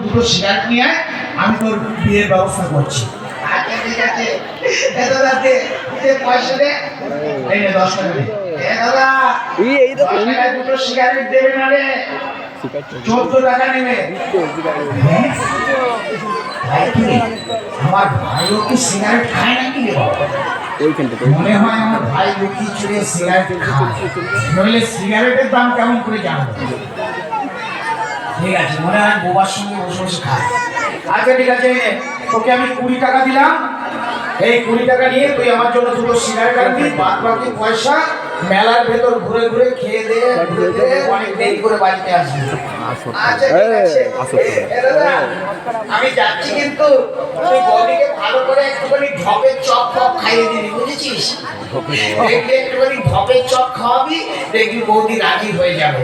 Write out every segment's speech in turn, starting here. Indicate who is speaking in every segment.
Speaker 1: দুটো সিগারেট নিয়ে আয়, আমি তোর বিয়ের ব্যবস্থা করছি। আচ্ছা ঠিক আছে, এত রাতে পয়সা দে, এই নে 10 টাকা দে। দাদা এই 10 টাকায় দুটো সিগারেট দেবে না রে, 14 টাকা নেবে। আমার ভাইও কি সিগারেট খায় নাকি রে বাবা? মনে হয় আমার ভাই লুকিয়ে চুরিয়ে সিগারেট খায়, নইলে সিগারেটের দাম কেমন করে জানবো? ঠিক আছে, মনে হয় বোবার সঙ্গে বসে বসে খায়। আচ্ছা ঠিক আছে, তোকে আমি 20 টাকা দিলাম, এই 20 টাকা নিয়ে তুই আমার জন্য দুটো সিগারেট আনবি, বাদ বাকি পয়সা মেলার ভেতর ঘুরে ঘুরে খেয়ে দে, অনেক দেরি করে বাড়িতে আসবি। আচ্ছা ঠিক আছে, আমি যাচ্ছি, কিন্তু তুই বৌদিকে ভালো করে একটুখানি ঢপের চপ ফপ খাইয়ে দিবি, বুঝেছিস? দেখবি একটুখানি ঢপের চপ খাওয়াবি, দেখবি বৌদি রাজি হয়ে যাবে।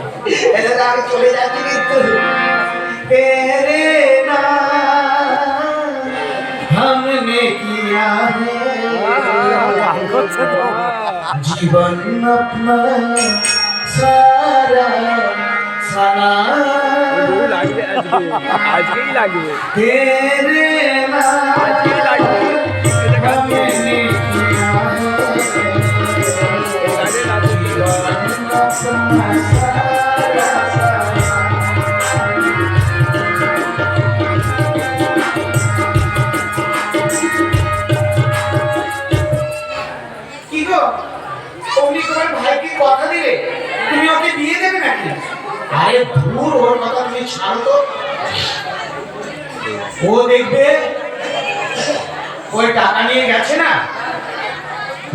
Speaker 1: এটা আমি চলে যাচ্ছি, কিন্তু तेरे नाम हमने किया है जीवन अपना सारा सना तेरे नाम हमने किया है जीवन अपना কথা দিলে তুমি ওকে বিয়ে দেবে নাকি? আরে দূর, ওর কথা তুমি ছাড়ো তো। ও দেখবে ওই টাকা নিয়ে গেছে না,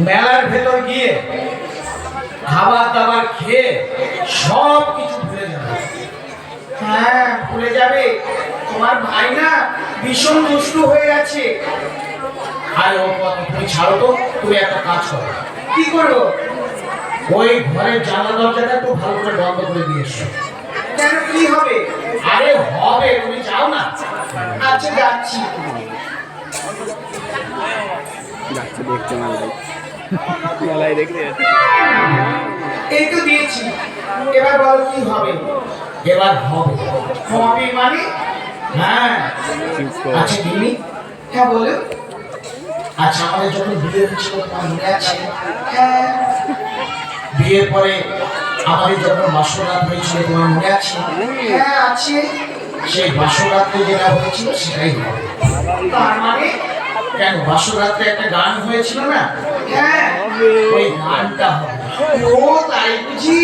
Speaker 1: মেলার ভেতর গিয়ে খাবার দাবার খেয়ে সব কিছু ভুলে যাবে। হ্যাঁ ভুলে যাবে, তোমার ভাই না ভীষণ দুষ্টু হয়ে গেছে। আরে ওর কথা তুমি ছাড়ো তো, তুমি একটা কাজ করো। কি করবো? ওই ঘরের জানলা দরজাটা একটু ভালো করে বন্ধ করে দিয়েছো। কেন, কি হবে? আরে হবে, তুমি যাও না। আচ্ছা যাচ্ছি।
Speaker 2: দেখতে মেলায় দেখতে
Speaker 1: এই তো দিয়েছি, এবার বলো কি হবে? এবার হবে হবে মানে? হ্যাঁ আচ্ছা দিদি, হ্যাঁ বলো। আচ্ছা আমাদের যখন বিয়ে হয়েছিল তোমার মনে আছে? হ্যাঁ। বিয়ের পরে আমাদের যখন বাসরাত হয়েছিল তোমার মনে আছে? হ্যাঁ আছে। সেই বাসরাতে যেটা হয়েছিল সেটাই হবে। তার মানে? কেন, বাসরাতে একটা গান হয়েছিল না? হ্যাঁ ওই গানটা হবে। ও তাই বুঝি?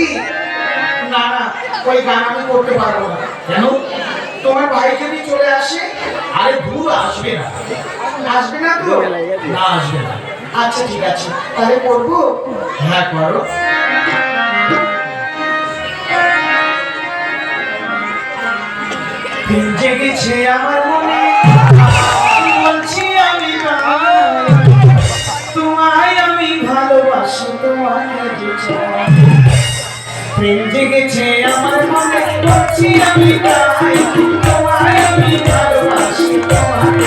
Speaker 1: না না, ওই গান আমি করতে পারবো না। কেন? তোমার ভাই যদি চলে আসে? আরে দূর, আসবে না। আসবে না তো? না আসবে না। আচ্ছা ঠিক আছে, তাহলে করবো। হ্যাঁ করো। দিন জেগেছে আমার মনে, বলছি আমি তোমায় আমি ভালোবাসি, তোমায় প্রেম জেগেছে আমার মনে, বলছি আমি তোমায় আমি ভালোবাসি, তোমায়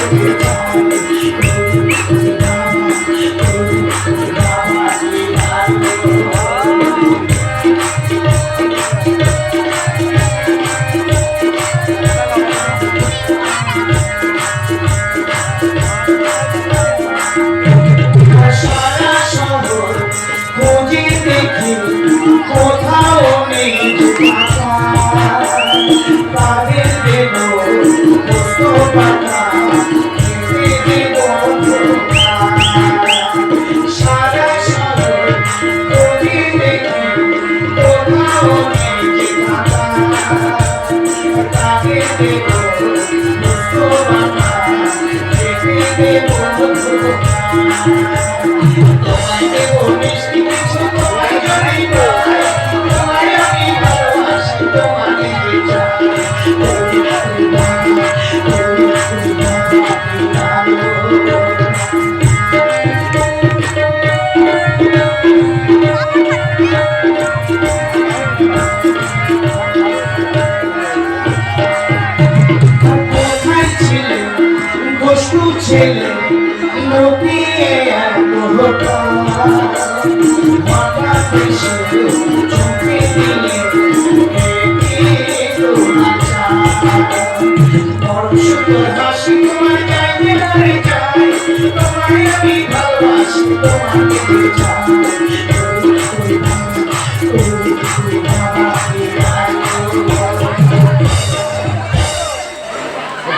Speaker 1: কোথাও নেই তাদের দেব পোস্ত পাতা, দেব সারা শহর খুঁজে দেখি, কোথাও নেই তাদের দেব পোস্ত পাতা, দেব তোমায় দেব মিষ্টি কিছু, তোমায় আমি ভালোবাসি, তোমাকে কোথায় ছিলে দুষ্টু ছেলে, লুকিয়ে এত হঠাৎ এসে চোখে দিলে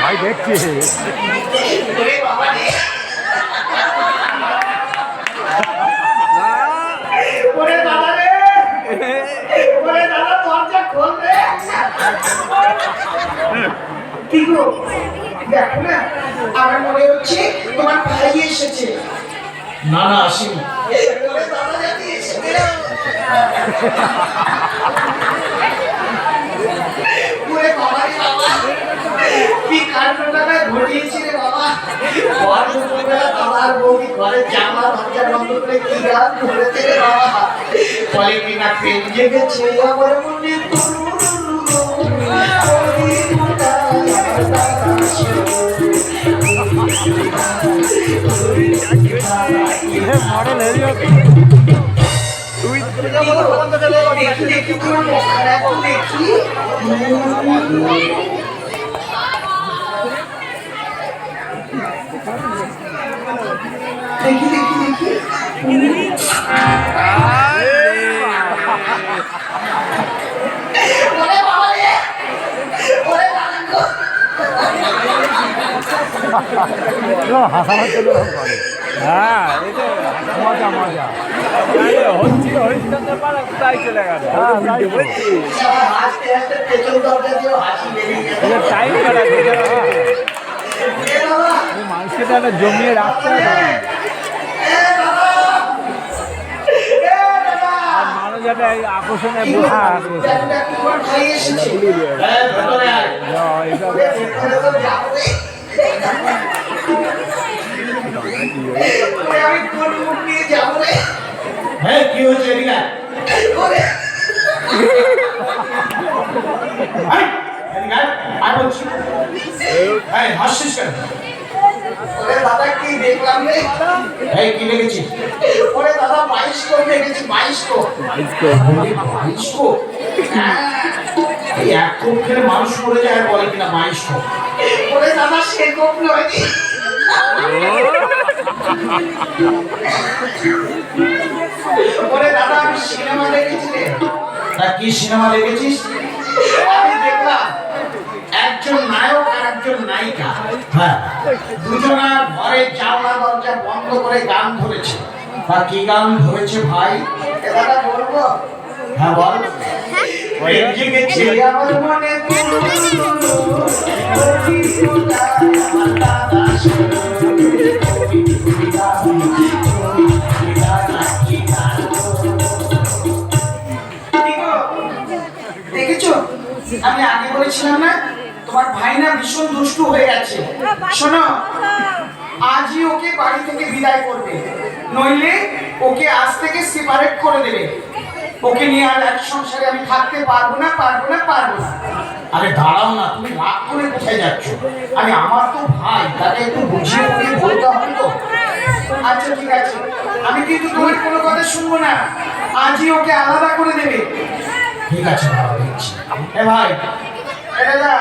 Speaker 2: ভাই দেখছি
Speaker 1: ওরে বাবা রে, ওরে দাদা রে, ওরে দাদা দরজা খোল রে। কি গো, দেখো না, আমার মনে হচ্ছে তোমার ভাই এসেছে। না না, আসেনি। ওরে দাদা জানি এসেছে। ওরে বাবা রে বাবা, কি কাণ্ডটা না ঘটিয়েছি রে বাবা। ঘর দুপুরবেলা দাদার বৌদি ঘরে জানলা দরজা বন্ধ করে কি গান ধরেছে রে বাবা। বলে কিনা প্রেম জেগেছে আমার মনে
Speaker 2: মডেল হেভি তুই
Speaker 1: দেখি দেখি তোমার মুখখানা একটু দেখি। দেখি দেখি দেখি, ওরে বাবা রে, ওরে দাদা গো।
Speaker 2: হাসানোর জন্য হ্যাঁ এটা মজা মজা হচ্ছিল হরিশ্চন্দ্র পাড়া তাই চলে গেল
Speaker 1: হাসতে হাসতে পেছন দরজা দিয়েও হাসি বেরিয়ে গেছে।
Speaker 2: টাইম কাটাচ্ছে
Speaker 1: এ বাবা,
Speaker 2: মানুষকে তো একটা জমিয়ে রাখতে হবে
Speaker 1: এ বাবা, এ বাবা।
Speaker 2: মানুষ একটা এই আকর্ষণে
Speaker 1: কি গো,
Speaker 2: বোঝা
Speaker 1: দেখ দেখ তোমার ভাই এসেছে। ভেতরে আয়।
Speaker 2: এইসব
Speaker 1: ওরে ভেতরে তো যাবো রে। ওরে আমি কোন মুখ নিয়ে যাবো রে। হ্যাঁ, কি হয়েছে এদিকে আয়। ওরে আয়, এদিকে আয়, আয় বলছি। এই, হাসছিস কেন? ওরে দাদা, কি দেখলাম রে? এই, কি দেখেছিস? ওরে দাদা, বায়োস্কোপ দেখেছি, বায়োস্কোপ। ওরে বায়োস্কোপ? হ্যাঁ, এই এক কোপ খেলে মানুষ মরে যায় আর বলে কিনা বায়োস্কোপ। ওরে দাদা, সে কোপ নয় রে। ওরে দাদা, আমি সিনেমা দেখেছি রে। তা কি সিনেমা দেখেছিস? আমি দেখলাম একজন নায়ক আর একজন নায়িকা, হ্যাঁ, দুজনা ঘরে জানলা দরজা বন্ধ করে গান ধরেছে। তা কি গান ধরেছে ভাই? এ দাদা বলবো? হ্যাঁ বল। প্রেম জেগেছে আমার মনে দেখেছো, আমি আগে বলেছিলাম না তোমার ভাই না ভীষণ দুষ্টু হয়ে গেছে। শোনো, আজই ওকে বাড়ি থেকে বিদায় করবে, নইলে ওকে আজ থেকে সেপারেট করে দেবে। ওকে নিয়ে আর এক সংসারে আমি থাকতে পারবো না, পারবো না, পারবো না। আরে দাঁড়াও না, তুমি রাগ করে কোথায় যাচ্ছ? আরে আমার তো ভাই, তাকে একটু বুঝিয়ে বুঝিয়ে বলতে হবে তো। আচ্ছা ঠিক আছে, আমি কিন্তু তোমার কোনো কথা শুনবো না, আজই ওকে আলাদা করে দেবে। ঠিক আছে বাবা, দেখছি। এ ভাই, এ দাদা,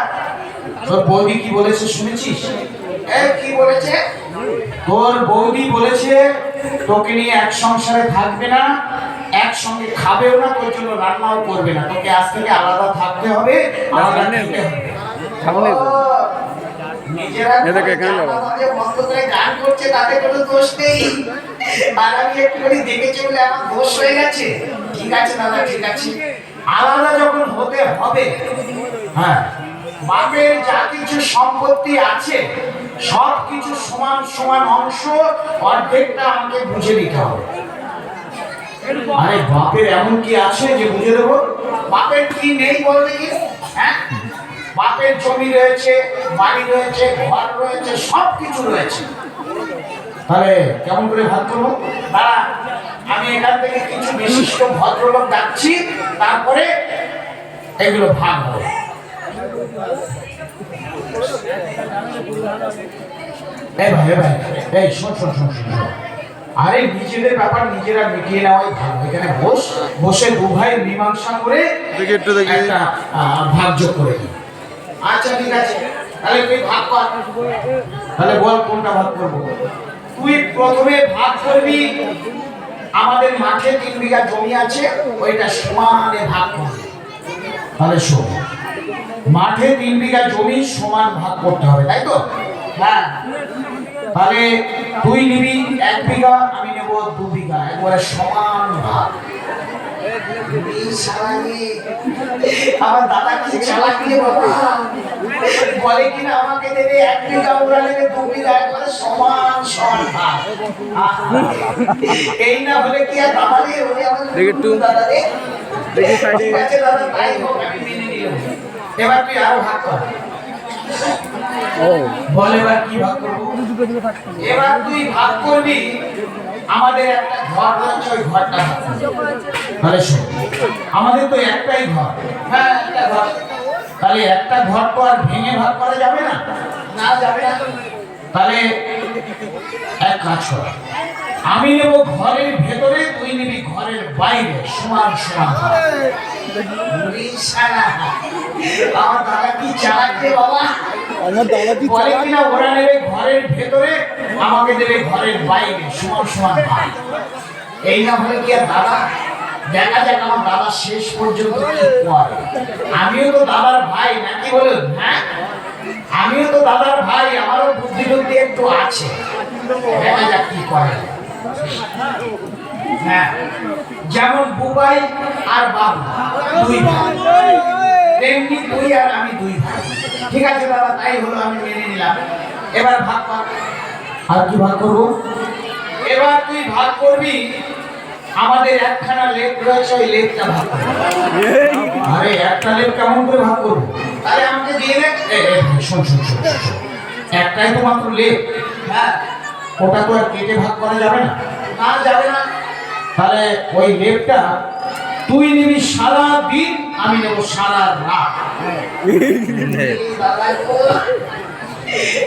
Speaker 1: তোর বৌদি কি বলেছে শুনেছিস? এ কি বলেছে? তোর বৌদি বলেছে তোকে নিয়ে এক সংসারে থাকবে না, একসঙ্গে খাবেও না, তোর জন্য রান্নাও করবে না, তোকে আজ থেকে আলাদা থাকতে হবে, আলাদা খেতে হবে। নিজেরা বন্ধ করে গান করছে, তাতে কোনো দোষ নেই, আর আমি একটুখানি দেখেছি বলে আমার দোষ হয়ে গেছে। ঠিক আছে দাদা, ঠিক আছে, আলাদা যখন হতে হবে, হ্যাঁ, বাপের যা কিছু সম্পত্তি আছে সব কিছু সমান সমান অংশ, অর্ধেকটা আমাকে বুঝে দিতে হবে। আরে বাপের এমন কি আছে যে বুঝে দেবো? বাপের কি নেই বল দেখি? হ্যাঁ, বাপের জমি রয়েছে, বাড়ি রয়েছে, ঘর রয়েছে, সব কিছু রয়েছে। তাহলে কেমন করে ভাগ করবো? দাঁড়া, আমি এখান থেকে কিছু বিশিষ্ট ভদ্রলোক ডাকছি, তারপরে এগুলো ভাগ হবে। এই ভাই, এই ভাই, এই শোন শোন শোন শোন শোন। আরে নিজেদের ব্যাপার নিজেরা মিটিয়ে নেওয়াই ভালো। এখানে বসে দু ভাই মীমাংসা করে একটা ভাগযোগ করে দিই। আচ্ছা ঠিক আছে, তাহলে তুই ভাগ কর। তাহলে বল কোনটা ভাগ করবো? তুই প্রথমে ভাগ করবি, আমাদের মাঠে 3 বিঘা জমি আছে, ওইটা সমানে ভাগ করবি। তাহলে শোন, মাঠে 3 বিঘা জমি সমান ভাগ করতে হবে, তাই তো? হ্যাঁ। তাহলে তুই নিবি 1 বিঘা, আমি নেব 2 বিঘা, একবারে সমান ভাগ। আমার দাদা কি চালাক রে বাবা, বলে কিনা আমাকে দেবে 1 বিঘা, ওরা নেবে 2 বিঘা, একবারে সমান সমান ভাগ। এই না হলে কি আর দাদা রে, ওরে আমার দাদা রে, দেখি সাইডে আছে দাদা, তাই হোক, আমি মেনে নিলাম। এবার তুই আরো ভাগ কর। বল এবার কি ভাগ করবো? এবার তুই ভাগ করবি, আমাদের একটা ঘর রয়েছে, ওই ঘরটা ভাগ করবি। তাহলে শোন, আমাদের তো একটাই ঘর। হ্যাঁ, একটা ঘর। তাহলে একটা ঘর তো আর ভেঙে ভাগ করা যাবে না, না যাবে না। তাহলে এক কাজ কর, আমি নেব ঘরের ভেতরে, তুই নিবি ঘরের বাইরে, সমান সমান ভাগ। আমার দাদা কি চালাক রে বাবা, আমার দাদা কি বলে কিনা ওরা নেবে ঘরের ভেতরে, আমাকে দেবে ঘরের বাইরে, সমান সমান ভাগ। এই না হলে কি আর দাদা, দেখা যাক আমার দাদা শেষ পর্যন্ত কি করে। আমিও তো দাদার ভাই, নাকি বলুন? হ্যাঁ, আমিও তো দাদার ভাই, আমারও বুদ্ধি বুদ্ধি একটু আছে, দেখা যাক কি করে। হ্যাঁ, যেমন বুবাই আর বাবু 2 ভাই, তেমনি তুই আর আমি 2 ভাই। ঠিক আছে দাদা, তাই হলো, আমি মেনে নিলাম। এবার ভাগ কর। আর কি ভাগ করব? এবার তুই ভাগ করবি, আমাদের একখানা লেপ রয়েছে, ওই লেপটা ভাগ করবি। আরে একটা লেপ কেমন করে ভাগ করবো? তাহলে আমাকে দিয়ে দে। শোন শোন শোন, একটাই তো মাত্র লেপ। হ্যাঁ, ওটা তো আর কেটে ভাগ করা যাবে না, না যাবে না। তাহলে ওই লেপটা তুই নিবি সারা দিন, আমি নেব সারা রাত।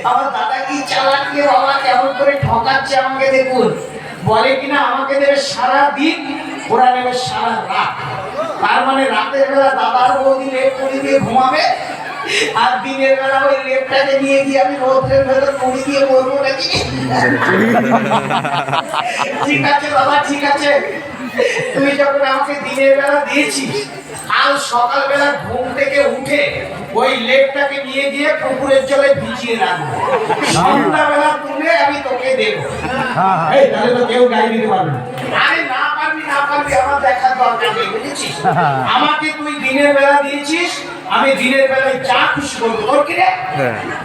Speaker 1: আমার দাদা কি চালাক রে বাবা, কেমন করে ঠকাচ্ছে আমাকে দেখুন। বলে কিনা আমাকে দেবে সারা দিন, ওরা নেবে সারা রাত। তার মানে রাতের বেলা দাদার বৌদি লেপ পরি দিয়ে ঘুমাবে, আর দিনের বেলা ওই লেপটাকে নিয়ে গিয়ে আমি রোদ্রের ভেতর পরি দিয়ে বলবো নাকি? ঠিক আছে বাবা, ঠিক আছে। তুই যখন আমাকে দিনের বেলা দিয়েছিস, কাল সকালবেলা ঘুম থেকে উঠে ওই লেপটাকে নিয়ে গিয়ে পুকুরের জলে ভিজিয়ে রাখবো, সন্ধ্যাবেলা তুলে আমি তোকে দেবো। এই তাহলে তো কেউ গায়ে দিতে পারবে না। আরে না পারবি, না পারবি, আমার দেখার দরকার নেই, বুঝেছিস? আমাকে তুই দিনের বেলা দিয়েছিস, আমি দিনের বেলায় যা খুশি করবো। তোর কি রে?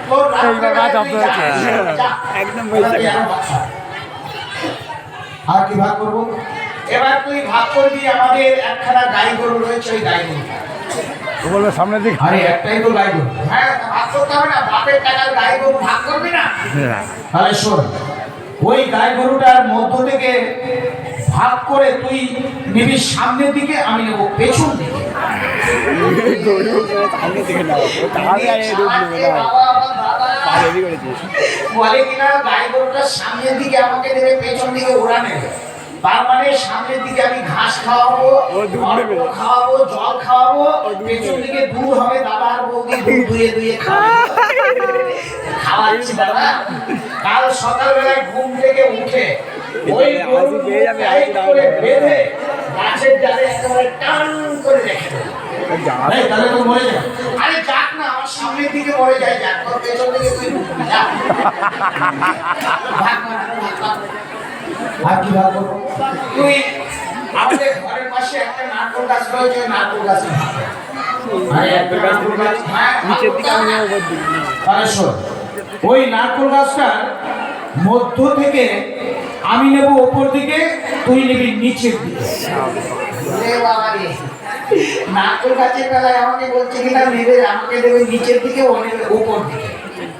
Speaker 1: তোর একদম। আর কি ভাগ করবো? এবার তুই ভাগ করবি, আমাদের একখানা গাই গরু রয়েছে, ওই গাই গরু বলবে সামনে দিকে। আরে একটাই তো গাই গরু। হ্যাঁ, ভাগ করতে হবে না, বাপের টাকার গাই গরু ভাগ করবি না? তাহলে শোন, ওই গাই গরুটার মধ্য থেকে ভাগ করে তুই নিবি সামনের দিকে, আমি নেবো পেছন দিকে। বলে কিনা গাই গরুটার সামনের দিকে আমাকে দেবে, পেছন দিকে ওরা নেবে। তার মানে সামনের দিকে আমি ঘাস খাওয়াবো, খাওয়াবো, জল খাওয়াবো, পেছন দিকে দুধ হবে, দাদা আর বৌদি দুধ দুয়ে দুয়ে খাওয়াচ্ছি দাদা। কাল সকালবেলায় ঘুম থেকে উঠে ওই গরু করে বেঁধে গাছের ডালে একেবারে টান করে রেখে দেবো। তাহলে তো মরে যাবে। আরে যাক না, আমার সামনের দিকে মরে যায়, যাক, তোর পেছন দিকে তুই যা। আর কি ভাগ করবো? তুই আমাদের ঘরের পাশে একটা নারকেল গাছ রয়েছে, নারকেল গাছ ওই নারকেল গাছটার মধ্য থেকে আমি নেব ওপর দিকে, তুই নিবি নিচের দিকে। নারকেল গাছের বেলায় আমাকে বলছে কিনা নেবে, আমাকে দেবে নিচের দিকে, ও নেবে ওপর দিকে।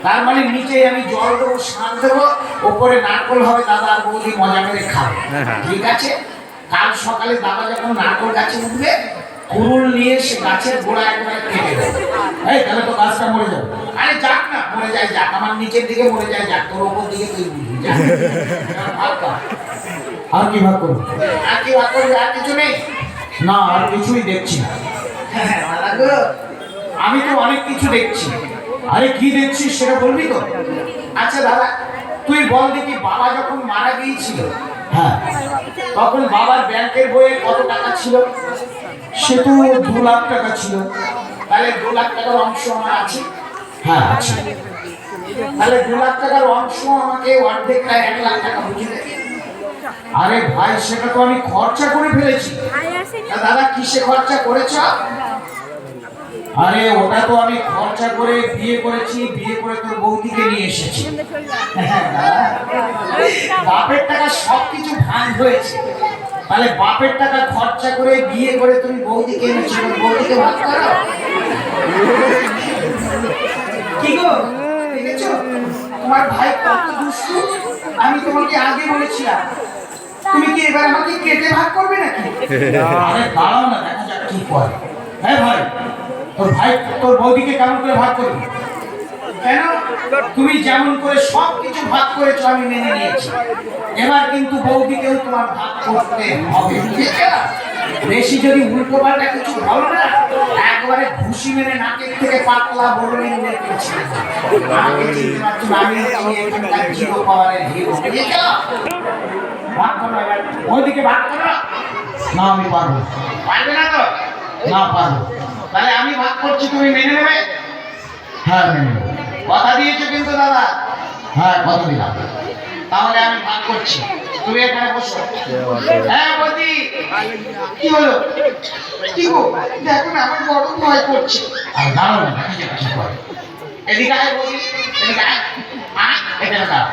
Speaker 1: তার মানে নিচে আমি জল দেবো, সার দেবো, ওপরে নারকেল হবে, দাদা আর বৌদি মজা করে খাবে। ঠিক আছে? কাল সকালে দাদা যখন নারকেল গাছে উঠবে, কুরুল নিয়ে সে গাছের গোড়া একবারে কেটে দেবে। এই তাহলে তো গাছটা মরে যাবে। আরে যাক না, মরে যায় যাক, আমার নিচের দিকে মরে যায় যাক, তোর ওপর দিকে তুই বুঝবি। আর কি ভাগ করবো? আর কি ভাগ করবি? আর কিছু নেই না, আর কিছুই দেখছি না। আমি তো অনেক কিছু দেখছি। আরে কি দেখছিস সেটা বলবি তো? আচ্ছা দাদা, তুই বল দেখি, বাবা যখন মারা গিয়েছিল, হ্যাঁ, তখন বাবার ব্যাংকের বইয়ে কত টাকা ছিল? সে তো 2 লাখ টাকা ছিল। তাহলে 2 লাখ টাকার অংশ আমার আছে? হ্যাঁ আছে। তাহলে 2 লাখ টাকার অংশ আমাকে অর্ধেকটা 1 লাখ টাকা বুঝে দেবে। আরে ভাই, সেটা তো আমি খরচা করে ফেলেছি। দাদা কিসে খরচা করেছ? আরে ওটা তো আমি খরচা করে বিয়ে করেছি, বিয়ে করে তোর বৌদিকে নিয়ে এসেছি। বাপের টাকা সবকিছু ভাঙ হয়েছে, তাহলে বাপের টাকা খরচা করে বিয়ে করে তুমি বৌদিকে এনেছো, বৌদিকে ভাগ করো। কি গো, দেখেছো তোমার ভাই কত দুষ্টু? আমি তোমাকে আগে বলেছিলাম, তুমি কি এবার আমাকে কেটে ভাগ করবে নাকি? আরে দাঁড়াও না, দেখা যাক কি করে। হ্যাঁ ভাই, তোর ভাই তোর বৌদিকে কেমন করে ভাগ করবি? কেন? তুমি যেমন করে সবকিছু ভাগ করেছো আমি মেনে নিয়েছি, এবার কিন্তু বৌদিকেও তোমার ভাগ করতে হবে। বেশি যদি উল্টো পাল্টা কিছু ভালো না, একবারে ঘুষি মেরে নাকের থেকে পাতলা বড় মেরে দিয়েছি। আমাকে চিনতে পারছো না, আমি এখানকার জিরো পাওয়ারের হিরো। ভাগ করো এবার, বৌদিকে ভাগ করো। না আমি পারবো। পারবে না তো? না পারবো। তাহলে আমি ভাগ করছি, তুমি মেনে নেবে? হ্যাঁ মেনে নেবো। কথা দিয়েছো কিন্তু দাদা? হ্যাঁ কথা দিলাম। তাহলে আমি ভাগ করছি, তুমি এখানে বসো। হ্যাঁ বৌদি, কি হলো? কি গো, দেখো না আমার বড় ভয় করছে। আর দাঁড়াও না, দেখা যাক কি করে। এদিকে আয় বৌদি, এদিকে আয়। এখানে দাঁড়া।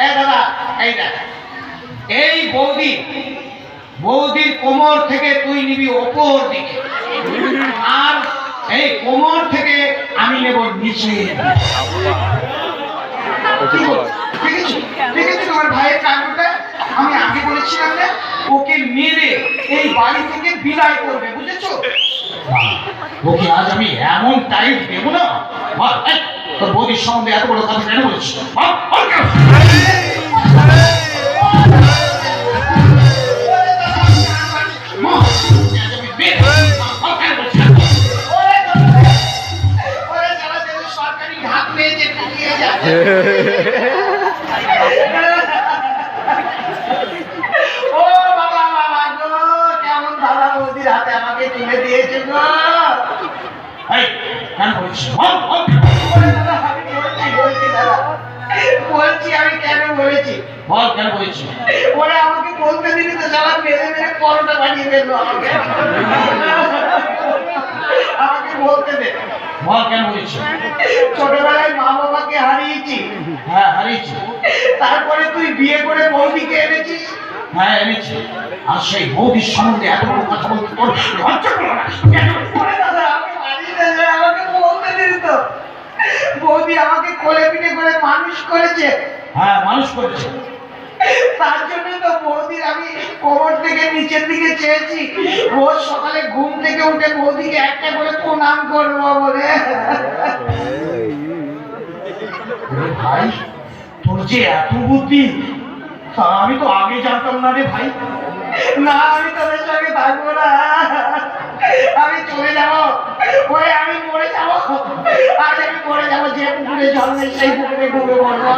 Speaker 1: এই দাদা, এই দেখ, এই বৌদি, বৌদির কোমর থেকে তুই নিবি ওপর দিকে, আর এই কোমর থেকে আমি নেব নিচে। তোমার ভাইয়ের কাণ্ডটা আমি আগে বলেছিলাম না, ওকে মেরে এই বাড়ি থেকে বিদায় করবে, বুঝেছো? ওকে আজ আমি এমন টাইট দেবো না। তোর বৌদির সম্বন্ধে এত বড় কথা কেন বলছিস? ও বাবা বাবা গো, কেমন দাদা বৌদির হাতে আমাকে তুলে দিয়েছে গো। কেন বলছি? বলছি আমি কেন বলেছি? বল কেন বলেছি? ওরা আমাকে বলতে দিলি তো, সারা মেরে মেরে পরোটা বানিয়ে ফেললো আমাকে। আমাকে বলতে দে, বল কেন বলেছি? ছোটবেলায় মা বাবাকে হারিয়েছি। হ্যাঁ হারিয়েছি। তারপরে তুই বিয়ে করে বৌদিকে এনেছিস। হ্যাঁ এনেছি। আর সেই বৌদির সম্বন্ধে এত বড় কথা বলতে তোর লজ্জা করলো না? আমাকে বলতে দিলি তো, বৌদি আমাকে কোলে পিঠে করে মানুষ করেছে। হ্যাঁ মানুষ করেছে। তার জন্য তো বৌদির আমি কোমর থেকে নিচের দিকে চেয়েছি, রোজ সকালে ঘুম থেকে উঠে বৌদিকে একটা করে প্রণাম করবো বলে। ভাই তোর যে এত বুদ্ধি, তা আমি তো আগে জানতাম না রে ভাই। না আমি তোদের সঙ্গে থাকবো না, আমি চলে যাবো, ওই আমি মরে যাবো। আজ আমি মরে যাবো, যে পুকুরে জল নেই সেই পুকুরে ডুবে মরবো।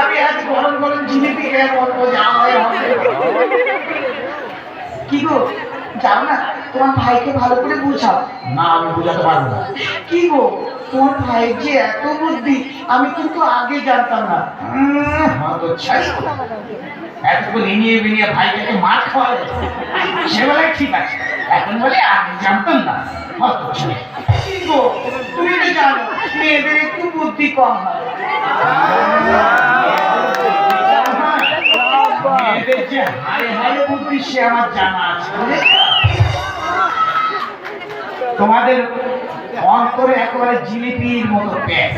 Speaker 1: আমি আজ গরম গরম জিলিপি খেয়ে মরবো। কি গো, যাও না, তোমার ভাইকে ভালো করে বুঝাও। না আমি বুঝাতে পারবো না। কি গো, তোমার ভাইয়ের যে এত বুদ্ধি, আমি কিন্তু আগে জানতাম না। এতটুকু নিয়ে বিনিয়ে ভাইটাকে মার খাওয়া যায়, সেবেলায় ঠিক আছে, এখন বলে আগে জানতাম না। কি গো, তুমি তো জানো মেয়েদের একটু বুদ্ধি কম হয়। মেয়েদের যে হারে হারে বুদ্ধি সে আমার জানা আছে। তোমাদের অন্তরে একেবারে জিলিপির মতো প্যাচ।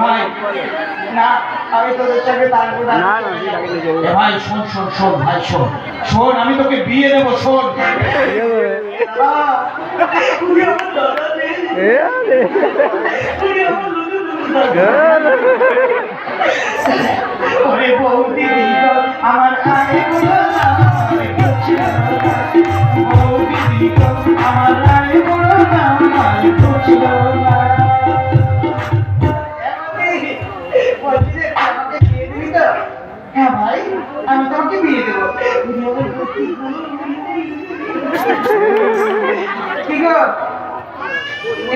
Speaker 1: ভাই না, আমি তোদের সঙ্গে থাকবো না। ভাই শোন শোন শোন, ভাই শোন শোন, আমি তোকে বিয়ে দেবো, শোন। ওরে বৌদি আমার আগে বৌদি আমার কি গো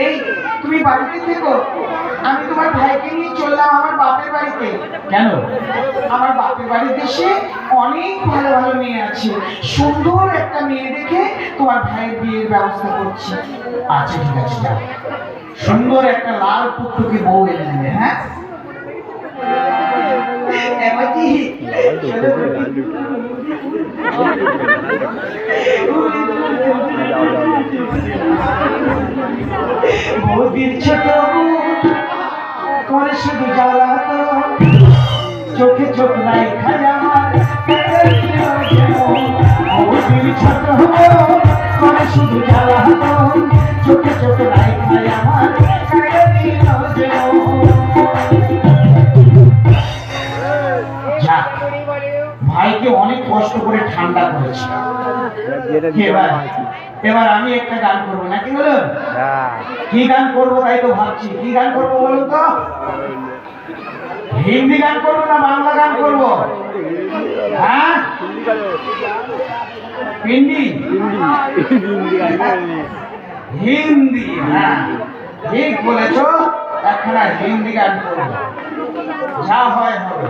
Speaker 1: এই তুমি বাড়িতে থেকো, আমি তোমার ভাইকে নিয়ে চললাম আমার বাপের বাড়িতে।
Speaker 2: কেন?
Speaker 1: আমার বাপের বাড়ির দেশে অনেক ভালো ভালো মেয়ে আছে, সুন্দর একটা মেয়ে দেখে তোমার ভাইয়ের বিয়ের ব্যবস্থা করছি। আচ্ছা ঠিক আছে, যাও। সুন্দর একটা লাল টুকটুকে বউ এনে দেবে। হ্যাঁ এবার কি বৌদির ছোট করে শুধু জ্বালাতো, চোখে চোখ নাই খায়া বৌদির ছোট করে শুধু জ্বালাতো, চোখে চোখ নাই খায়া আমার ভাইকে অনেক কষ্ট করে ঠান্ডা করেছে। এবার আমি একটা গান করবো নাকি বলুন? কি গান করবো তাই তো ভাবছি। কি গান করবো বলুন তো? হিন্দি গান করবো না বাংলা গান করবো? হ্যাঁ হিন্দি হিন্দি, হ্যাঁ ঠিক বলেছ, একখানা হিন্দি গান করবো, যা হয় হবে।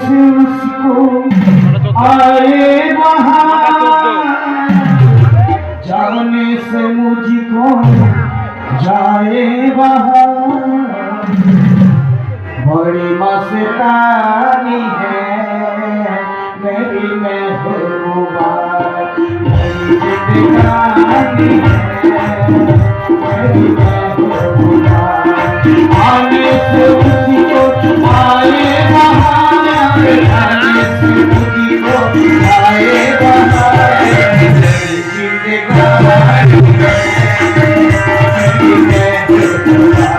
Speaker 1: से उसको आए बहार, जाने से मुझको जाए बहार, बड़ी मस्तानी है मेरी महबूबा, मेरी जिंदगानी है मेरी महबूबा, आने से मुझको आए बहार, आने से मुझको आए बहार, मेरी जिंदगानी है मेरी महबूबा।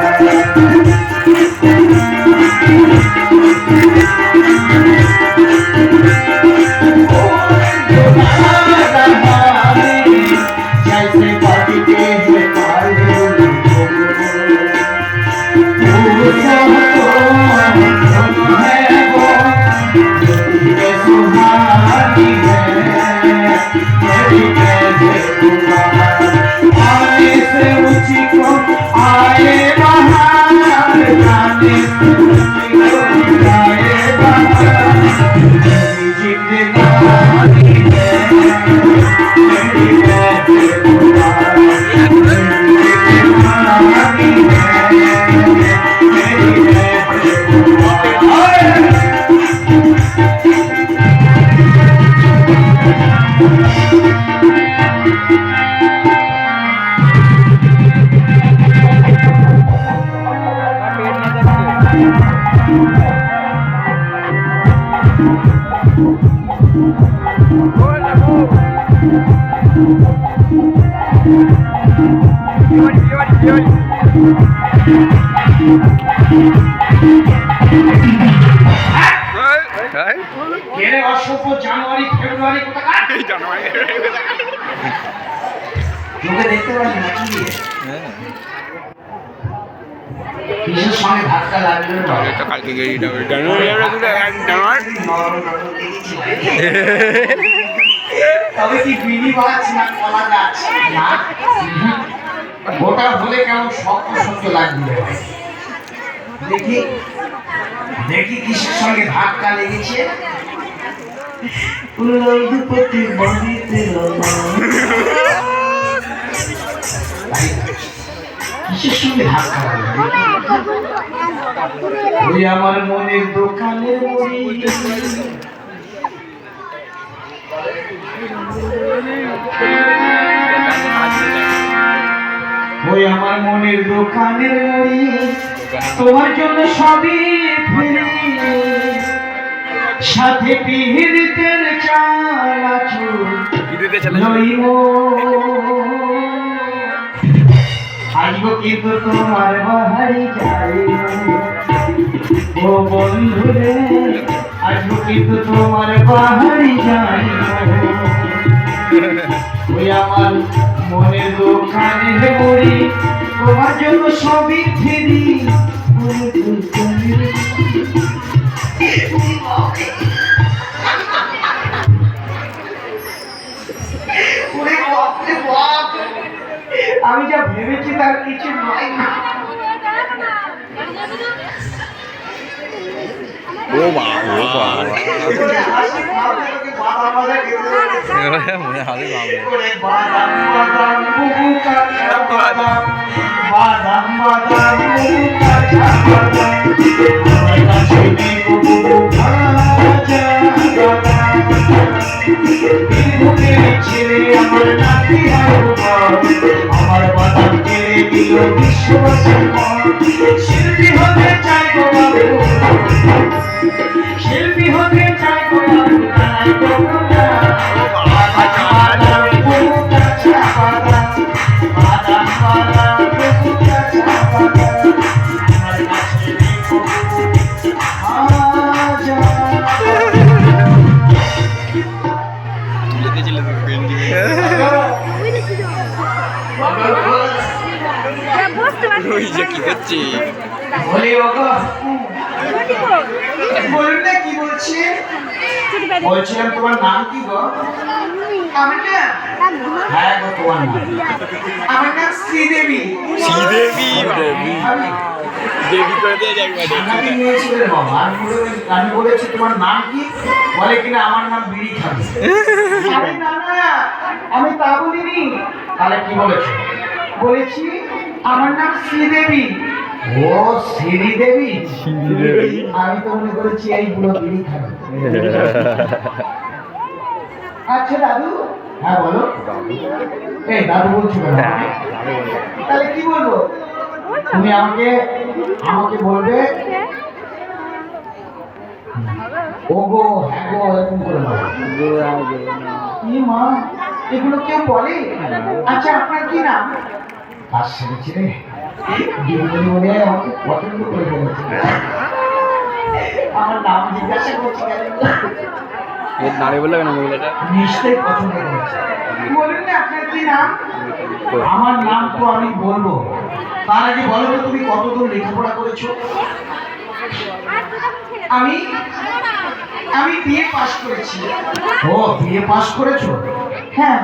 Speaker 1: অসভ্য জানুয়ারি ফেব্রুয়ারি কোথাকার লোকে দেখতে পাচ্ছি না কি কিসের সঙ্গে ধাক্কা লাগলো কালকে তবে কি বিড়ি বাজ না কলা গাছ না গোটা হলে কেমন শক্ত শক্ত লাগবে। দেখি দেখি কিসের সঙ্গে ধাক্কা লেগেছে। কিসের সঙ্গে ধাক্কা লাগবে? ওই আমার মনের দোকানের মুড়ি, ওই আমার মনের দোকানের মুড়ি, তোমার জন্য সবই ফিরি, সাথে পিহিতের চাল আছো লইব, আসবো কিন্তু তোমার বাহারি যাই ও বন্ধু রে আজ কিন্তু তোমার বাহারি যাই ওই আমার মনের দোকানে পড়ি তোমার জন্য সবই ফিরি আমি যা ভেবেছি তার কিছু নয় না
Speaker 2: ও বাবা মনে হবে
Speaker 1: ছেড়ে আমার নাতি আমার বাদাম কেড়ে দিল বিশ্ববাসীর শিল্পী হতে চাই গো বাবু শিল্পী হতে চাই গো বাবু তাই গো
Speaker 2: কি করছি
Speaker 1: বলুন না কি বলছি বলছিলাম তোমার নাম কি গো আমার নাম হ্যাঁ গো তোমার নাম আমার নাম শ্রীদেবী
Speaker 2: শ্রীদেবী দেবী করে দিয়ে যাক
Speaker 1: আমি বলেছি তোমার নাম কি বলে কিনা আমার নাম বিড়ি খাবি আরে না না আমি তা বলিনি তাহলে কি বলেছো বলেছি আমার নাম শ্রীদেবী ও শ্রীদেবী আমি তো মনে করেছি এই বুড়ো বিড়ি খাবে আচ্ছা দাদু হ্যাঁ বলো এই দাদু বলছো কেন তাহলে কি বলবো তুমি আমাকে বলবে ও গো হ্যাঁ গো এরকম করে কি মা এগুলো কেউ বলে আচ্ছা আপনার কি নাম আর শুনেছি রে দিদিমণি মনে হয় আমাকে পছন্দ করে ফেলেছে আমার নাম জিজ্ঞাসা করছি কেন
Speaker 2: দাঁড়িয়ে বললে কেন মহিলাটা
Speaker 1: নিশ্চয়ই পছন্দ করেছে বলুন না আপনার কি নাম আমার নাম তো আমি বলবো তার আগে বলো তো তুমি কতদূর লেখাপড়া করেছো আমি বিএ পাস করেছি ও বিএ পাস করেছো হ্যাঁ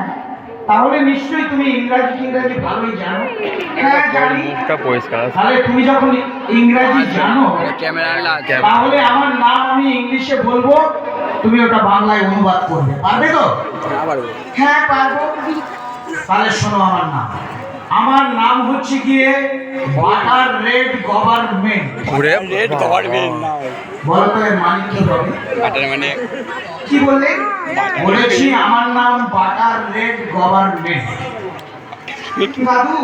Speaker 1: তাহলে নিশ্চয়ই তুমি ইংরাজি ভালোই জানো হ্যাঁ জানি
Speaker 2: মুখটা পরিষ্কার
Speaker 1: তাহলে তুমি যখন ইংরাজি জানো
Speaker 2: ক্যামেরা
Speaker 1: তাহলে আমার নাম আমি ইংলিশে বলবো তুমি ওটা বাংলায় অনুবাদ করবে পারবে তো হ্যাঁ পারবো তাহলে শোনো আমার নাম হচ্ছে গিয়ে butter red government
Speaker 2: red government
Speaker 1: বলো তো এর মানে কি হবে
Speaker 2: বাটার মানে
Speaker 1: কি বললে বলেছি আমার নাম বাটার রেড গভর্নমেন্ট দাদু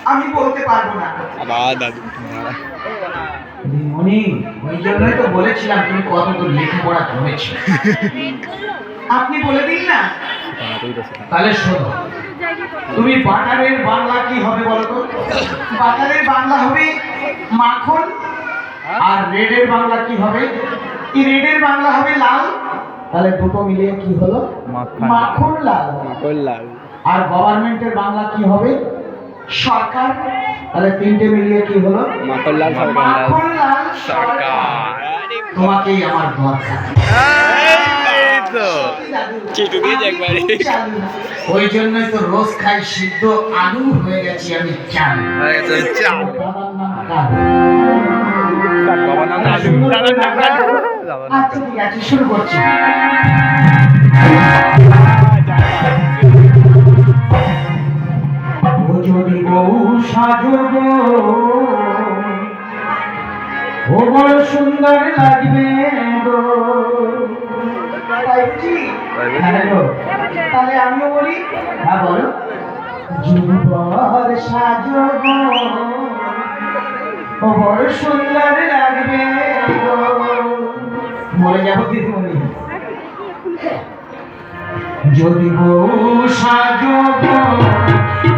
Speaker 1: আমি বলতে পারবো না
Speaker 2: দাদু
Speaker 1: উনি ওই জন্যই তো বলেছিলাম তুমি কতদূর লেখাপড়া করেছো আপনি বলে দিন না তাহলে শোনো তুমি বাটারের বাংলা কি হবে বলো তো বাটারের বাংলা হবে মাখন আর রেডের বাংলা কি হবে কি রেডের বাংলা হবে লাল তাহলে দুটো মিলিয়ে কি হলো মাখন লাল আর গভর্নমেন্টের বাংলা কি হবে সরকার তাহলে তিনটে মিলিয়ে কি হলো মাখন লাল সরকার তোমাকেই আমার দরকার ওই জন্যই তো রোজ খাই সিদ্ধ আলু হয়ে গেছি আমি চাল আচ্ছা ঠিক আছে শুরু করছি যদি বউ সাজব ও বড় সুন্দর লাগবে গো তাহলে আমিও বলি হ্যাঁ বলো যুবর সাজব ও বড় সুন্দর লাগবে গো মরে যাবো দিদিমণি যদি বউ সাজব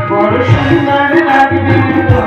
Speaker 1: বড় সুন্দর লাগবে গো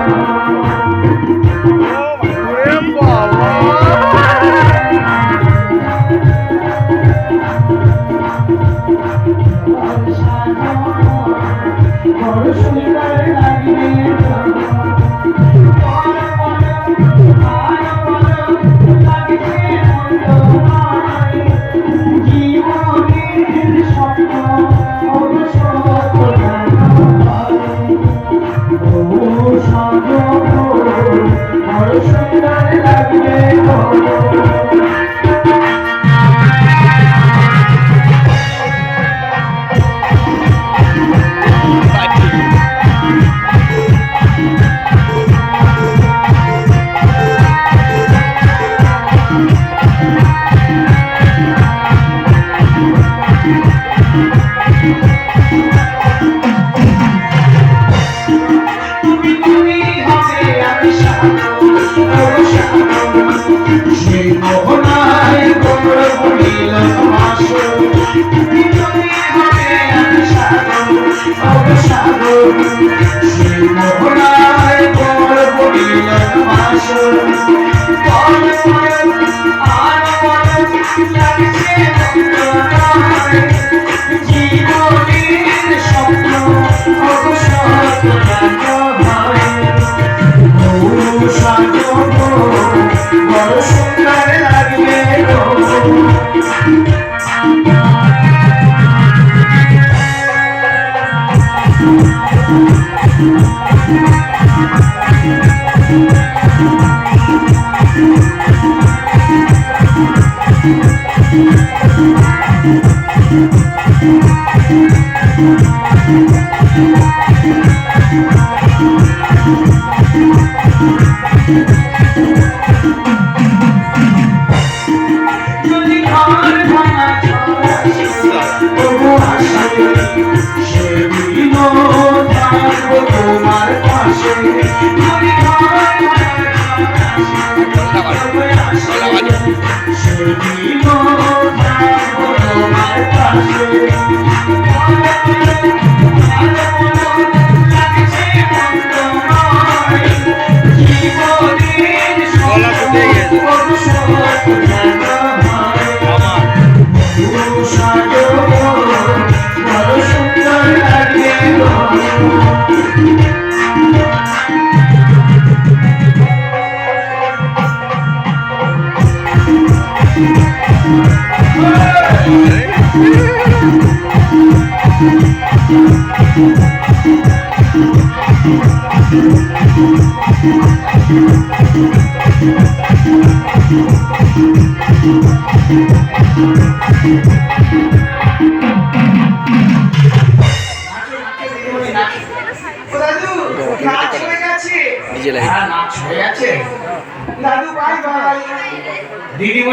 Speaker 1: যদি ঘর ভাঙা তবু আসে সেদিনও থাকবো তোমার পাশে। যদি ঘর ভাঙা তবু আসে সেদিনও থাকবো তোমার পাশে। লাগছে মন্দ নয়, জীবনের
Speaker 2: গলা ফুটে গেছে।
Speaker 1: দাদু বাই বাই। দিদিমণি